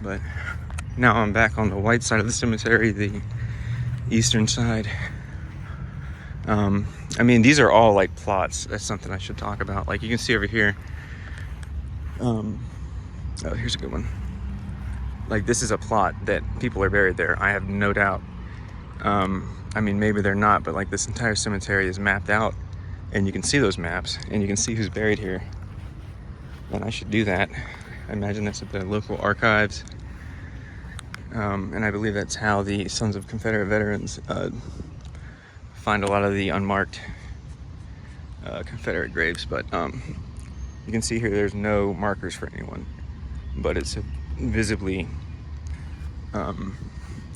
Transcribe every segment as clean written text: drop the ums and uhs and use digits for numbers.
But now I'm back on the white side of the cemetery, the eastern side. I mean, these are all like plots. That's something I should talk about. Like you can see over here. Oh, here's a good one. Like this is a plot that people are buried there. I have no doubt. I mean, maybe they're not, but like this entire cemetery is mapped out, and you can see those maps, and you can see who's buried here. And I should do that. I imagine that's at the local archives. And I believe that's how the Sons of Confederate Veterans find a lot of the unmarked Confederate graves. But you can see here there's no markers for anyone, but it's a visibly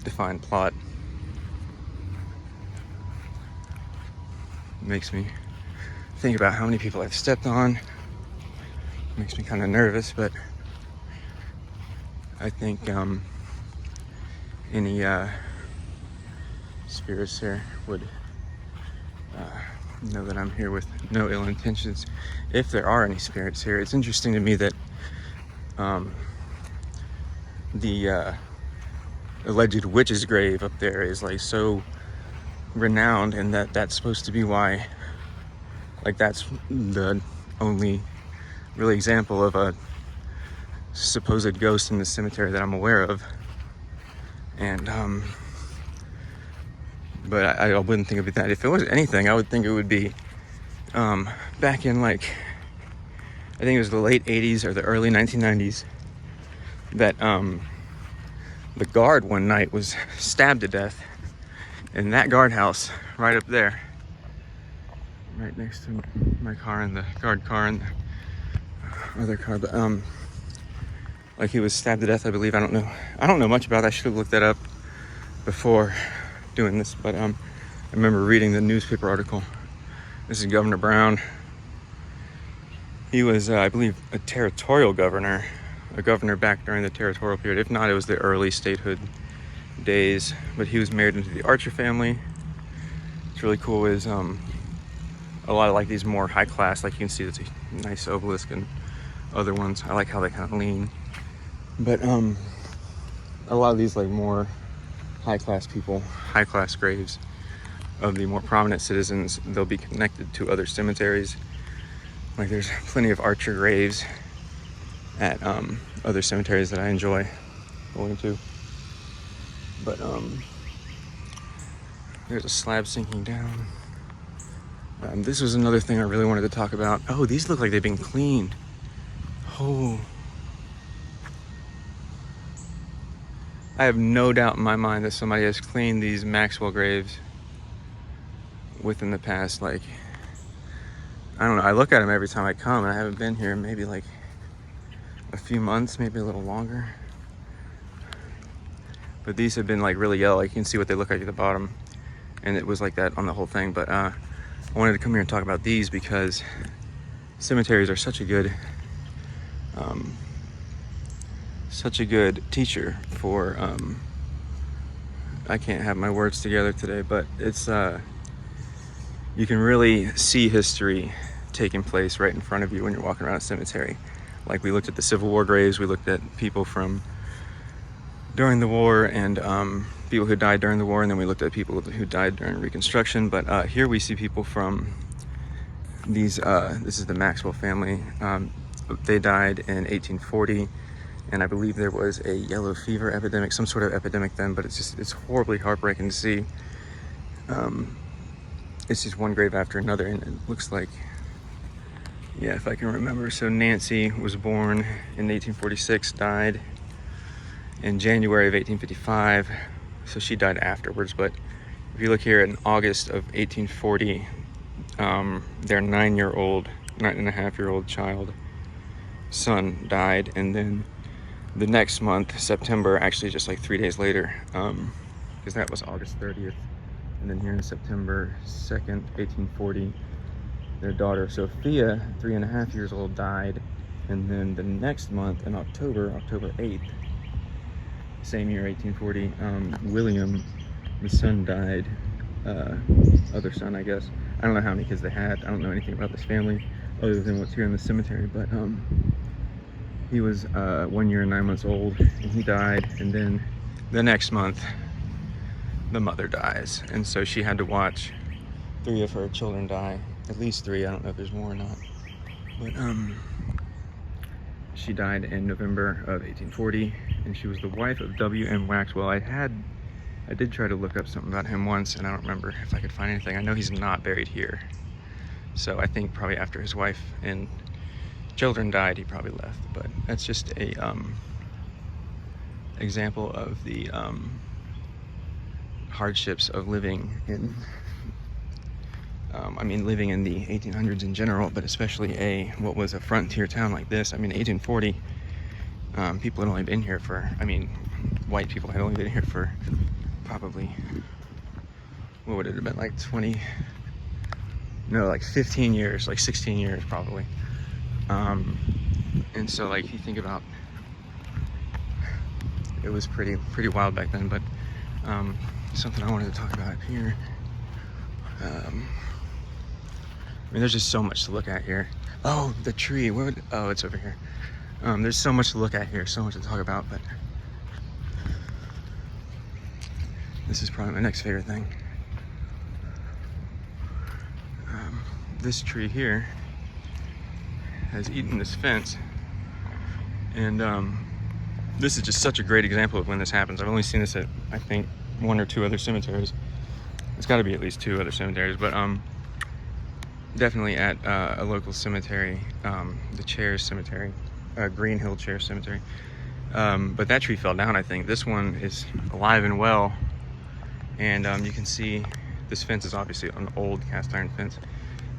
defined plot. It makes me think about how many people I've stepped on. It makes me kind of nervous, but I think any spirits here would know that I'm here with no ill intentions. If there are any spirits here, it's interesting to me that the alleged witch's grave up there is like so renowned, and that's supposed to be why, like, that's the only really example of a supposed ghost in the cemetery that I'm aware of. And but I wouldn't think of it that. If it was anything, I would think it would be back in, like, I think it was the late 80s or the early 1990s, that the guard one night was stabbed to death in that guardhouse right up there, right next to my car and the guard car and the other car. But like, he was stabbed to death, I believe. I don't know much about it. I should have looked that up before doing this, but I remember reading the newspaper article. This is Governor Brown. He was, I believe, a territorial governor, a governor back during the territorial period. If not, it was the early statehood days. But he was married into the Archer family. What's really cool is a lot of, like, these more high class, like you can see it's a nice obelisk and other ones. I like how they kind of lean. But a lot of these, like, more high class people, high class graves of the more prominent citizens, they'll be connected to other cemeteries. Like, there's plenty of Archer graves at other cemeteries that I enjoy going to. But there's a slab sinking down. This was another thing I really wanted to talk about. Oh, these look like they've been cleaned. Oh, I have no doubt in my mind that somebody has cleaned these Maxwell graves within the past, like, I don't know, I look at them every time I come, and I haven't been here maybe like a few months, maybe a little longer. But these have been, like, really yellow. Like, you can see what they look like at the bottom, and it was like that on the whole thing. But I wanted to come here and talk about these because cemeteries are such a good teacher for I can't have my words together today, but it's you can really see history taking place right in front of you when you're walking around a cemetery. Like, we looked at the Civil War graves, we looked at people from during the war and people who died during the war, and then we looked at people who died during Reconstruction. But here we see people from these, this is the Maxwell family. They died in 1840, and I believe there was a yellow fever epidemic, some sort of epidemic then, but it's horribly heartbreaking to see. It's just one grave after another, and it looks like, yeah, if I can remember. So Nancy was born in 1846, died in January of 1855, so she died afterwards. But if you look here, in August of 1840, their 9.5-year-old child son died, and then the next month, September, actually just like 3 days later, because that was August 30th, and then here in September 2nd, 1840, their daughter Sophia, 3.5 years old, died. And then the next month, in October 8th, same year, 1840, William, the son, died. Other son, I guess. I don't know how many kids they had. I don't know anything about this family other than what's here in the cemetery. But He was 1 year and 9 months old, and he died. And then the next month, the mother dies, and so she had to watch 3 of her children die. At least 3. I don't know if there's more or not. But she died in November of 1840, and she was the wife of W.M. Waxwell. I did try to look up something about him once, and I don't remember if I could find anything. I know he's not buried here, so I think probably after his wife and children died, he probably left. But that's just a example of the hardships of living in living in the 1800s in general, but especially what was a frontier town like this. 1840, people had only been here for, white people had only been here for probably, what would it have been, like 15 years, like 16 years probably. And so, like, you think about, it was pretty wild back then. But something I wanted to talk about up here, there's just so much to look at here. Oh, the tree. Oh, it's over here. There's so much to look at here, so much to talk about, but this is probably my next favorite thing. This tree here has eaten this fence, and this is just such a great example of when this happens. I've only seen this at, I think, 1 or 2 other cemeteries. It's got to be at least 2 other cemeteries, but definitely at a local cemetery, the Chairs Cemetery, Green Hill Chairs Cemetery. But that tree fell down, I think. This one is alive and well, and you can see this fence is obviously an old cast iron fence,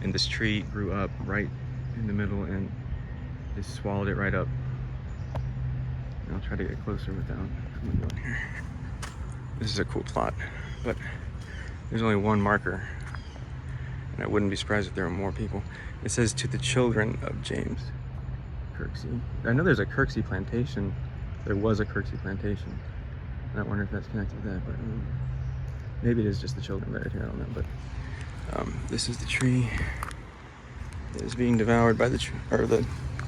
and this tree grew up right in the middle and just swallowed it right up. And I'll try to get closer without someone going here. This is a cool plot, but there's only one marker, and I wouldn't be surprised if there were more people. It says, "To the children of James Kirksey." I know there's a Kirksey plantation. There was a Kirksey plantation. I wonder if that's connected to that, but maybe it is just the children buried here. I don't know. But this is the tree that is being devoured by the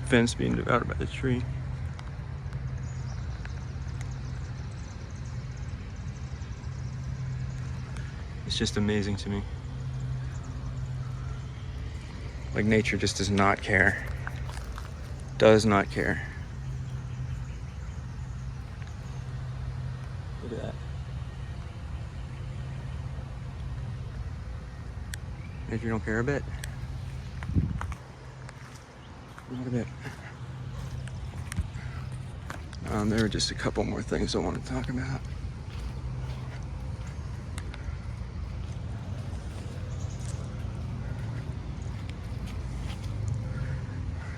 fence being devoured by the tree. It's just amazing to me. Like, nature just does not care. Does not care. Look at that. Nature don't care a bit. Not a bit. There are just a couple more things I want to talk about.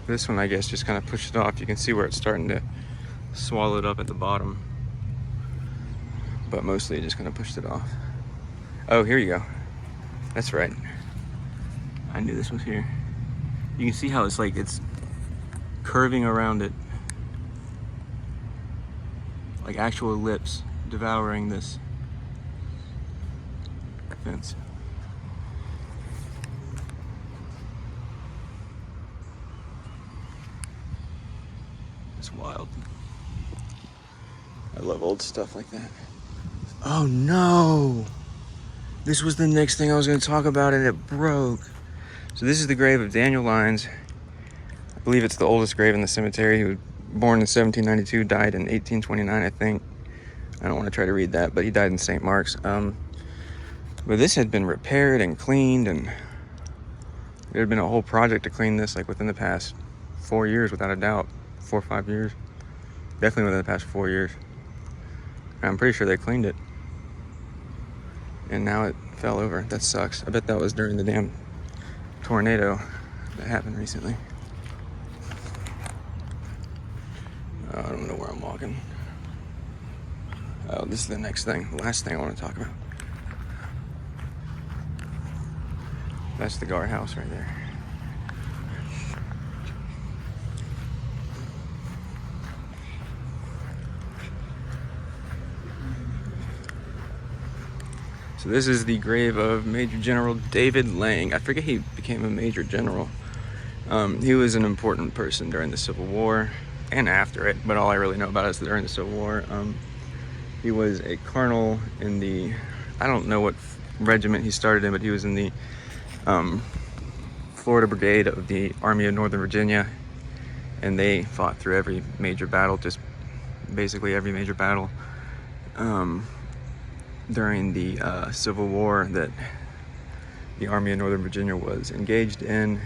This one, I guess, just kind of pushed it off. You can see where it's starting to swallow it up at the bottom, but mostly it just kind of pushed it off. Oh, here you go. That's right. I knew this was here. You can see how it's curving around it, like actual lips devouring this fence. It's wild. I love old stuff like that. Oh no! This was the next thing I was going to talk about, and it broke. So this is the grave of Daniel Lyons. I believe it's the oldest grave in the cemetery. He was born in 1792, died in 1829, I think. I don't want to try to read that, but he died in St. Mark's. But this had been repaired and cleaned, and there had been a whole project to clean this, like, within the past 4 years, without a doubt. 4 or 5 years. Definitely within the past 4 years. I'm pretty sure they cleaned it. And now it fell over. That sucks. I bet that was during the damn tornado that happened recently. I don't know where I'm walking. Oh, this is the next thing. The last thing I want to talk about. That's the guardhouse right there. So this is the grave of Major General David Lang. I forget he became a Major General. He was an important person during the Civil War. and after it, but all I really know about is during the Civil War. He was a colonel in the, I don't know what regiment he started in, but he was in the Florida Brigade of the Army of Northern Virginia, and they fought through every major battle, just basically every major battle during the Civil War that the Army of Northern Virginia was engaged in.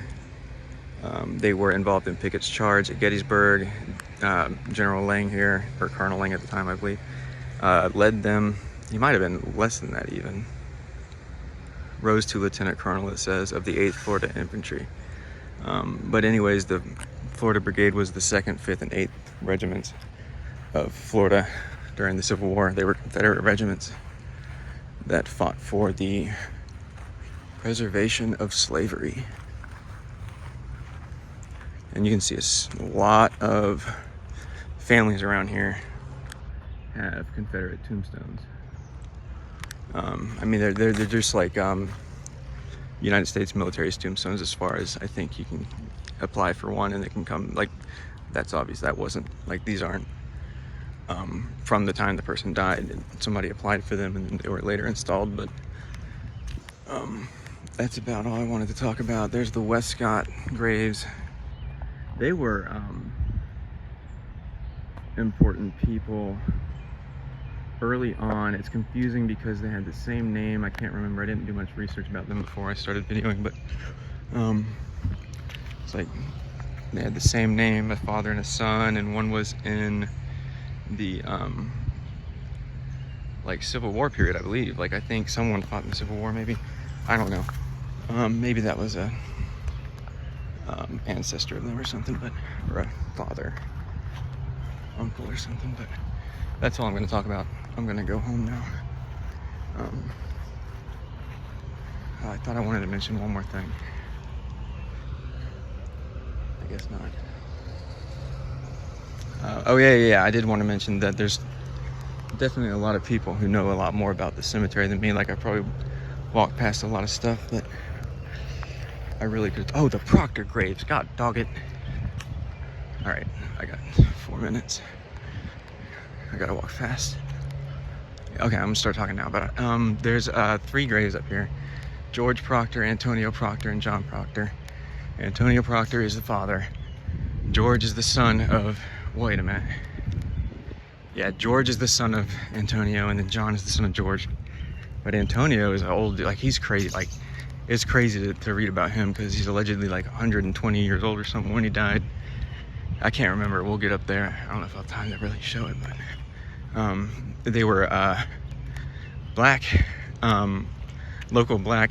They were involved in Pickett's charge at Gettysburg. General Lang here, or Colonel Lang at the time, I believe, led them. He might have been less than that even. Rose to Lieutenant Colonel, it says, of the 8th Florida Infantry. But anyways, the Florida Brigade was the 2nd, 5th, and 8th regiments of Florida during the Civil War. They were Confederate regiments that fought for the preservation of slavery. And you can see a lot of families around here have Confederate tombstones. I mean, they're just like United States military's tombstones, as far as I think you can apply for one and it can come, like, that's obvious. That wasn't, like, these aren't from the time the person died. Somebody applied for them and they were later installed, but that's about all I wanted to talk about. There's the Westcott graves. They were important people early on. It's confusing because they had the same name. I can't remember. I didn't do much research about them before I started videoing, but it's like they had the same name, a father and a son, and one was in the like Civil War period, I believe. Like, I think someone fought in the Civil War, maybe. I don't know. Maybe that was a ancestor of them or something, but, or a father, uncle or something. But that's all I'm going to talk about. I'm going to go home now. I thought I wanted to mention one more thing. I guess not. Oh yeah, I did want to mention that there's definitely a lot of people who know a lot more about the cemetery than me. Like, I probably walked past a lot of stuff that I really could. Oh, the Proctor graves. God dog it. All right, I got 4 minutes. I gotta walk fast. Okay, I'm gonna start talking now. But there's 3 graves up here: George Proctor, Antonio Proctor, and John Proctor. Antonio Proctor is the father. George is the son of. Wait a minute. Yeah, George is the son of Antonio, and then John is the son of George. But Antonio is an old, like, he's crazy. Like, it's crazy to read about him because he's allegedly like 120 years old or something when he died. I can't remember. We'll get up there. I don't know if I'll have time to really show it, but they were black, local black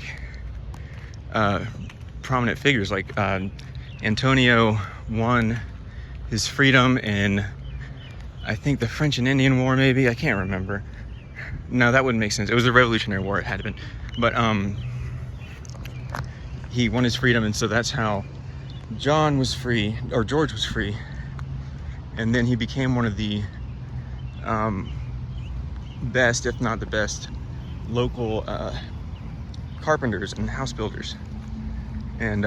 prominent figures. Like Antonio won his freedom in, I think, the French and Indian War, maybe. I can't remember. No, that wouldn't make sense. It was the Revolutionary War. It had to been. But he won his freedom, and so that's how John was free, or George was free. And then he became one of the best, if not the best, local carpenters and house builders. And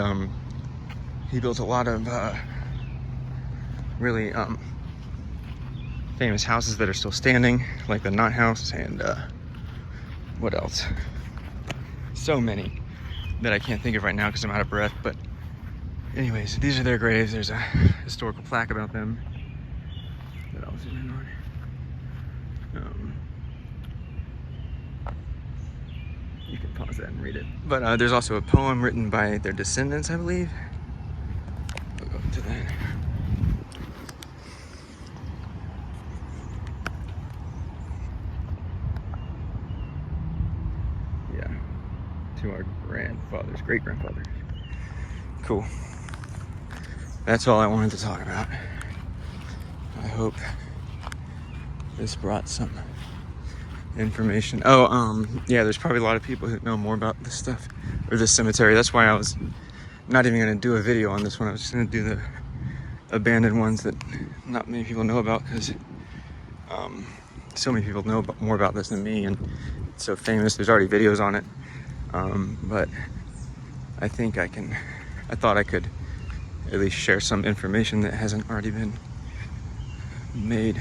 he built a lot of really famous houses that are still standing, like the Knott House, and what else? So many that I can't think of right now because I'm out of breath. But anyways, these are their graves. There's a historical plaque about them. What else is going on? You can pause that and read it. But there's also a poem written by their descendants, I believe. We'll go to that. Yeah, to our grandfathers, great-grandfathers. Cool. That's all I wanted to talk about. I hope this brought some information. Oh, yeah, there's probably a lot of people who know more about this stuff, or this cemetery. That's why I was not even going to do a video on this one. I was just going to do the abandoned ones that not many people know about, because so many people know more about this than me, and it's so famous. There's already videos on it, but I think I thought I could at least share some information that hasn't already been made